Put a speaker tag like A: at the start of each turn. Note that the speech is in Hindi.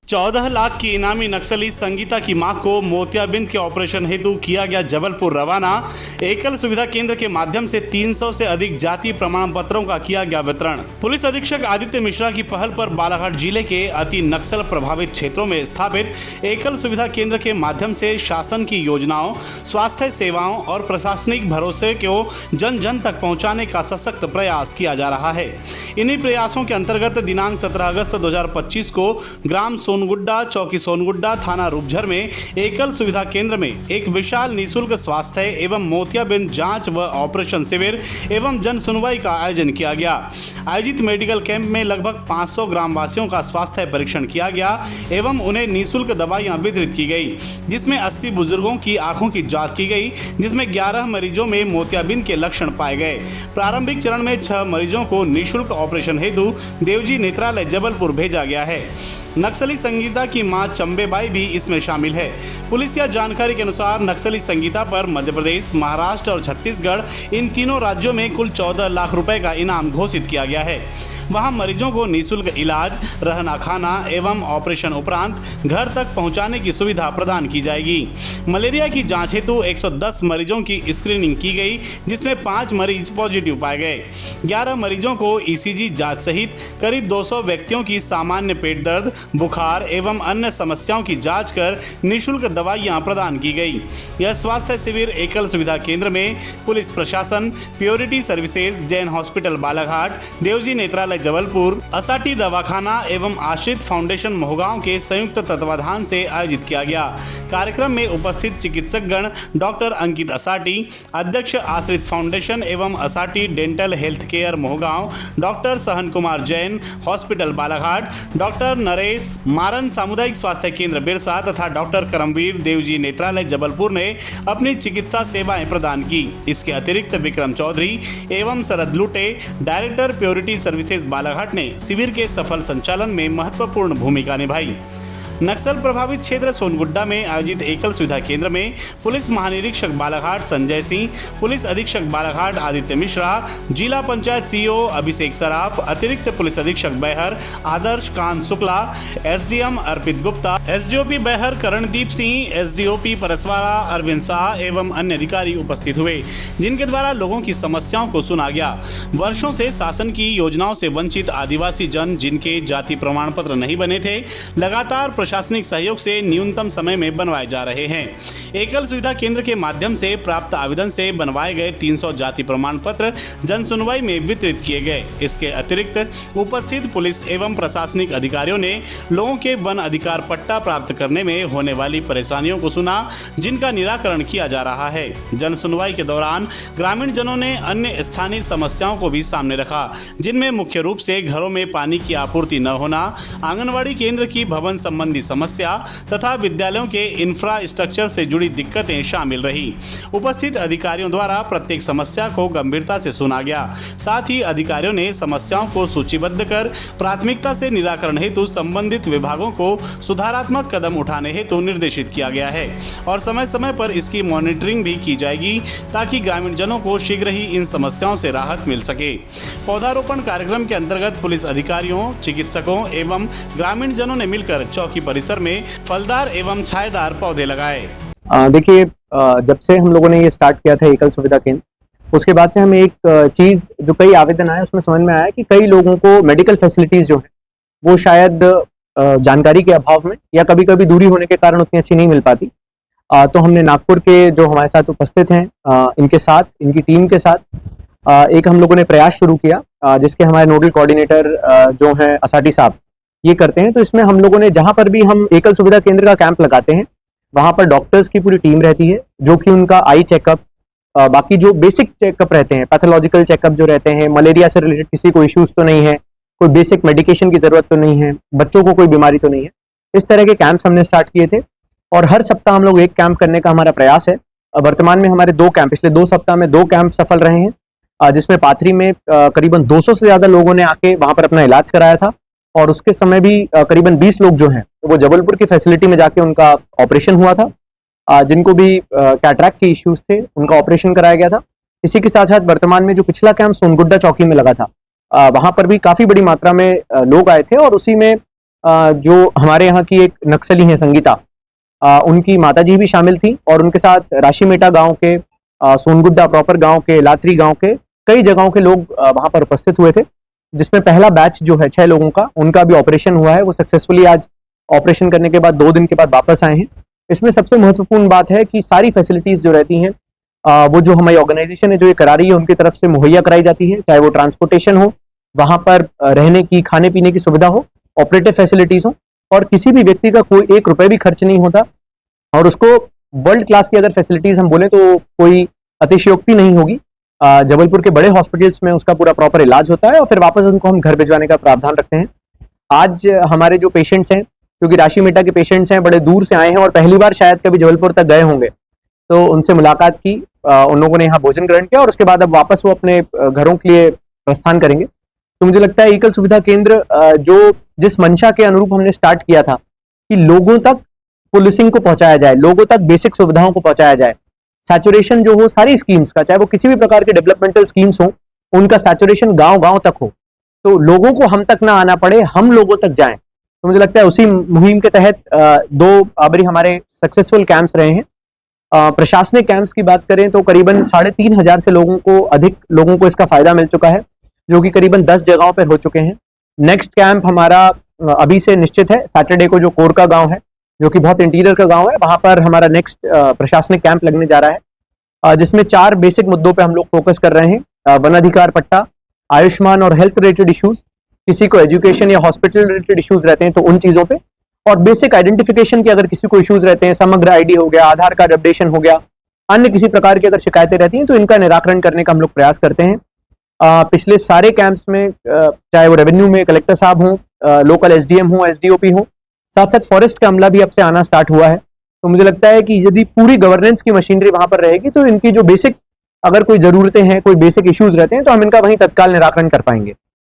A: 14 लाख की इनामी नक्सली संगीता की मां को मोतियाबिंद के ऑपरेशन हेतु किया गया जबलपुर रवाना। एकल सुविधा केंद्र के माध्यम से 300 से अधिक जाति प्रमाण पत्रों का किया गया वितरण। पुलिस अधीक्षक आदित्य मिश्रा की पहल पर बालाघाट जिले के अति नक्सल प्रभावित क्षेत्रों में स्थापित एकल सुविधा केंद्र के माध्यम से शासन की योजनाओं, स्वास्थ्य सेवाओं और प्रशासनिक भरोसे को जन जन तक पहुंचाने का सशक्त प्रयास किया जा रहा है। इन्हीं प्रयासों के अंतर्गत दिनांक 17 अगस्त 2025 को ग्राम सोनगुड्डा, चौकी सोनगुड्डा, थाना रूपझर में एकल सुविधा केंद्र में एक विशाल निःशुल्क स्वास्थ्य एवं मोतियाबिंद जांच व ऑपरेशन शिविर एवं जन सुनवाई का आयोजन किया गया। आयोजित मेडिकल कैंप में लगभग 500 ग्रामवासियों का स्वास्थ्य परीक्षण किया गया एवं उन्हें निःशुल्क दवाइयां वितरित की गई, जिसमें 80 बुजुर्गों की आंखों की जांच की गई, जिसमें 11 मरीजों में मोतियाबिंद के लक्षण पाए गए। प्रारंभिक चरण में 6 मरीजों को निःशुल्क ऑपरेशन हेतु देवजी नेत्रालय जबलपुर भेजा गया है। नक्सली संगीता की मां चंबेबाई भी इसमें शामिल है। पुलिस या जानकारी के अनुसार नक्सली संगीता पर मध्य प्रदेश, महाराष्ट्र और छत्तीसगढ़ इन तीनों राज्यों में कुल 14 लाख रुपए का इनाम घोषित किया गया है। वहां मरीजों को निःशुल्क इलाज, रहना खाना एवं ऑपरेशन उपरांत घर तक पहुंचाने की सुविधा प्रदान की जाएगी। मलेरिया की जांच हेतु 110 मरीजों की स्क्रीनिंग की गई, जिसमें 5 मरीज पॉजिटिव पाए गए। 11 मरीजों को ईसीजी जांच सहित करीब 200 व्यक्तियों की सामान्य पेट दर्द, बुखार एवं अन्य समस्याओं की जांच कर निःशुल्क दवाइयां प्रदान की गई। यह स्वास्थ्य शिविर एकल सुविधा केंद्र में पुलिस प्रशासन, purity services, Jain hospital Balaghat, Devji Netralaya Jabalpur, Asati दवाखाना एवं आश्रित फाउंडेशन मोहगांव के संयुक्त तत्वाधान से आयोजित किया गया। कार्यक्रम में उपस्थित चिकित्सकगण डॉक्टर अंकित असाटी, अध्यक्ष आश्रित फाउंडेशन एवं Asati dental health care Mohgaon, doctor सहन कुमार जैन हॉस्पिटल बालाघाट, डॉक्टर नरेश मारन सामुदायिक स्वास्थ्य केंद्र बिरसा तथा डॉक्टर करमवीर देवजी नेत्रालय जबलपुर ने अपनी चिकित्सा सेवाएं प्रदान की। इसके अतिरिक्त विक्रम चौधरी एवं शरद लुटे, डायरेक्टर प्योरिटी सर्विसेज बालाघाट ने शिविर के सफल संचालन में महत्वपूर्ण भूमिका निभाई। नक्सल प्रभावित क्षेत्र सोनगुड्डा में आयोजित एकल सुविधा केंद्र में पुलिस महानिरीक्षक बालाघाट संजय सिंह, पुलिस अधीक्षक बालाघाट आदित्य मिश्रा, जिला पंचायत सीईओ अभिषेक सराफ, अतिरिक्त पुलिस अधीक्षक बैहर आदर्श कांत शुक्ला, एसडीएम अर्पित गुप्ता, एसडीओपी बैहर करणदीप सिंह, एसडीओपी परसवाड़ा अरविंद शाह एवं अन्य अधिकारी उपस्थित हुए, जिनके द्वारा लोगों की समस्याओं को सुना गया। वर्षों से शासन की योजनाओं से वंचित आदिवासी जन जिनके जाति प्रमाण पत्र नहीं बने थे, लगातार प्रशासनिक सहयोग से न्यूनतम समय में बनवाए जा रहे हैं। एकल सुविधा केंद्र के माध्यम से प्राप्त आवेदन से बनवाए गए 300 जाति प्रमाण पत्र जन सुनवाई में वितरित किए गए। इसके अतिरिक्त उपस्थित पुलिस एवं प्रशासनिक अधिकारियों ने लोगों के वन अधिकार पट्टा प्राप्त करने में होने वाली परेशानियों को सुना, जिनका निराकरण किया जा रहा है। जन सुनवाई के दौरान ग्रामीण जनों ने अन्य स्थानीय समस्याओं को भी सामने रखा, जिनमें मुख्य रूप से घरों में पानी की आपूर्ति न होना, आंगनबाड़ी केंद्र की भवन संबंधी समस्या तथा विद्यालयों के इंफ्रास्ट्रक्चर से जुड़ी दिक्कतें शामिल रही। उपस्थित अधिकारियों द्वारा प्रत्येक समस्या को गंभीरता से सुना गया। साथ ही अधिकारियों ने समस्याओं को सूचीबद्ध कर प्राथमिकता से निराकरण हेतु संबंधित विभागों को सुधारात्मक कदम उठाने हेतु निर्देशित किया गया है और समय समय पर इसकी मॉनिटरिंग भी की जाएगी, ताकि ग्रामीण जनों को शीघ्र ही इन समस्याओं से राहत मिल सके। पौधारोपण कार्यक्रम के अंतर्गत पुलिस अधिकारियों, चिकित्सकों एवं ग्रामीण जनों ने मिलकर चौकी परिसर में फलदार एवं छायेदार पौधे लगाए।
B: देखिए, जब से हम लोगों ने ये स्टार्ट किया था एकल सुविधा केंद्र, उसके बाद से हमें एक चीज जो कई आवेदन आए उसमें समझ में आया कि कई लोगों को मेडिकल फैसिलिटीज जो है वो शायद जानकारी के अभाव में या कभी कभी दूरी होने के कारण उतनी अच्छी नहीं मिल पाती। तो हमने नागपुर के जो हमारे साथ उपस्थित हैं इनके साथ, इनकी टीम के साथ एक हम लोगों ने प्रयास शुरू किया, जिसके हमारे नोडल कोऑर्डिनेटर जो हैं असाटी साहब ये करते हैं। तो इसमें हम लोगों ने जहां पर भी हम एकल सुविधा केंद्र का कैंप लगाते हैं वहां पर डॉक्टर्स की पूरी टीम रहती है, जो कि उनका आई चेकअप, बाकी जो बेसिक चेकअप रहते हैं, पैथोलॉजिकल चेकअप जो रहते हैं, मलेरिया से रिलेटेड किसी को इश्यूज तो नहीं है, कोई बेसिक मेडिकेशन की जरूरत तो नहीं है, बच्चों को कोई बीमारी तो नहीं है, इस तरह के कैंप्स हमने स्टार्ट किए थे। और हर सप्ताह हम लोग एक कैंप करने का हमारा प्रयास है। वर्तमान में हमारे 2 कैंप, पिछले 2 सप्ताह में 2 कैंप सफल रहे हैं, जिसमें पाथरी में करीबन 200 से ज्यादा लोगों ने आके वहां पर अपना इलाज कराया था। और उसके समय भी करीबन 20 लोग जो हैं वो जबलपुर की फैसिलिटी में जाके उनका ऑपरेशन हुआ था, जिनको भी कैटरैक्ट के इश्यूज थे उनका ऑपरेशन कराया गया था। इसी के साथ साथ वर्तमान में जो पिछला कैंप सोनगुड्डा चौकी में लगा था, वहां पर भी काफी बड़ी मात्रा में लोग आए थे और उसी में जो हमारे यहाँ की एक नक्सली हैं संगीता, उनकी माताजी भी शामिल थी और उनके साथ राशीमेटा गांव के, सोनगुड्डा प्रॉपर गांव के, लात्री गांव के कई जगहों के लोग वहां पर उपस्थित हुए थे, जिसमें पहला बैच जो है 6 लोगों का, उनका भी ऑपरेशन हुआ है। वो सक्सेसफुली आज ऑपरेशन करने के बाद 2 दिन के बाद वापस आए हैं। इसमें सबसे महत्वपूर्ण बात है कि सारी फैसिलिटीज जो रहती हैं वो जो हमारी ऑर्गेनाइजेशन है जो ये करा रही है उनकी तरफ से मुहैया कराई जाती है, चाहे वो ट्रांसपोर्टेशन हो, वहां पर रहने की खाने पीने की सुविधा हो, ऑपरेटिव फैसिलिटीज हो, और किसी भी व्यक्ति का कोई 1 रुपए भी खर्च नहीं होता। और उसको वर्ल्ड क्लास की अगर फैसिलिटीज हम बोले तो कोई अतिशयोक्ति नहीं होगी। जबलपुर के बड़े हॉस्पिटल्स में उसका पूरा प्रॉपर इलाज होता है और फिर वापस उनको हम घर भिजवाने का प्रावधान रखते हैं। आज हमारे जो पेशेंट्स हैं, क्योंकि राशीमेटा के पेशेंट्स हैं, बड़े दूर से आए हैं और पहली बार शायद कभी जबलपुर तक गए होंगे, तो उनसे मुलाकात की, उन लोगों ने यहाँ भोजन ग्रहण किया और उसके बाद अब वापस वो अपने घरों के लिए प्रस्थान करेंगे। तो मुझे लगता है एकल सुविधा केंद्र जो जिस मंशा के अनुरूप हमने स्टार्ट किया था कि लोगों तक पुलिसिंग को पहुंचाया जाए, लोगों तक बेसिक सुविधाओं को पहुंचाया जाए, सैचुरेशन जो हो सारी स्कीम्स का, चाहे वो किसी भी प्रकार के डेवलपमेंटल स्कीम्स हो, उनका सैचुरेशन गांव-गांव तक हो, तो लोगों को हम तक ना आना पड़े, हम लोगों तक जाएं। तो मुझे लगता है उसी मुहिम के तहत 2 अभी हमारे सक्सेसफुल कैंप्स रहे हैं। प्रशासनिक कैंप्स की बात करें तो करीबन 3,500 से अधिक लोगों को इसका फायदा मिल चुका है, जो कि करीबन 10 जगहों पर हो चुके हैं। नेक्स्ट कैंप हमारा अभी से निश्चित है, सैटरडे को जो कोरका गांव है, जो कि बहुत इंटीरियर का गांव है, वहां पर हमारा नेक्स्ट प्रशासनिक कैंप लगने जा रहा है, जिसमें 4 बेसिक मुद्दों पे हम लोग फोकस कर रहे हैं। वन अधिकार पट्टा, आयुष्मान और हेल्थ रिलेटेड इश्यूज, किसी को एजुकेशन या हॉस्पिटल रिलेटेड इश्यूज रहते हैं तो उन चीजों पे, और बेसिक आइडेंटिफिकेशन के अगर किसी को इश्यूज रहते हैं, समग्र आईडी हो गया, आधार कार्ड अपडेशन हो गया, अन्य किसी प्रकार की अगर शिकायतें रहती हैं तो इनका निराकरण करने का हम लोग प्रयास करते हैं। पिछले सारे कैंप्स में चाहे वो रेवेन्यू में कलेक्टर साहब हों, लोकल एसडीएम हो, एसडीओपी हो, साथ साथ फॉरेस्ट का अमला भी अब से आना स्टार्ट हुआ है। तो मुझे लगता है कि यदि पूरी गवर्नेंस की मशीनरी वहां पर रहेगी तो इनकी जो बेसिक अगर कोई जरूरतें हैं, कोई बेसिक इश्यूज रहते हैं तो हम इनका वहीं तत्काल निराकरण कर पाएंगे।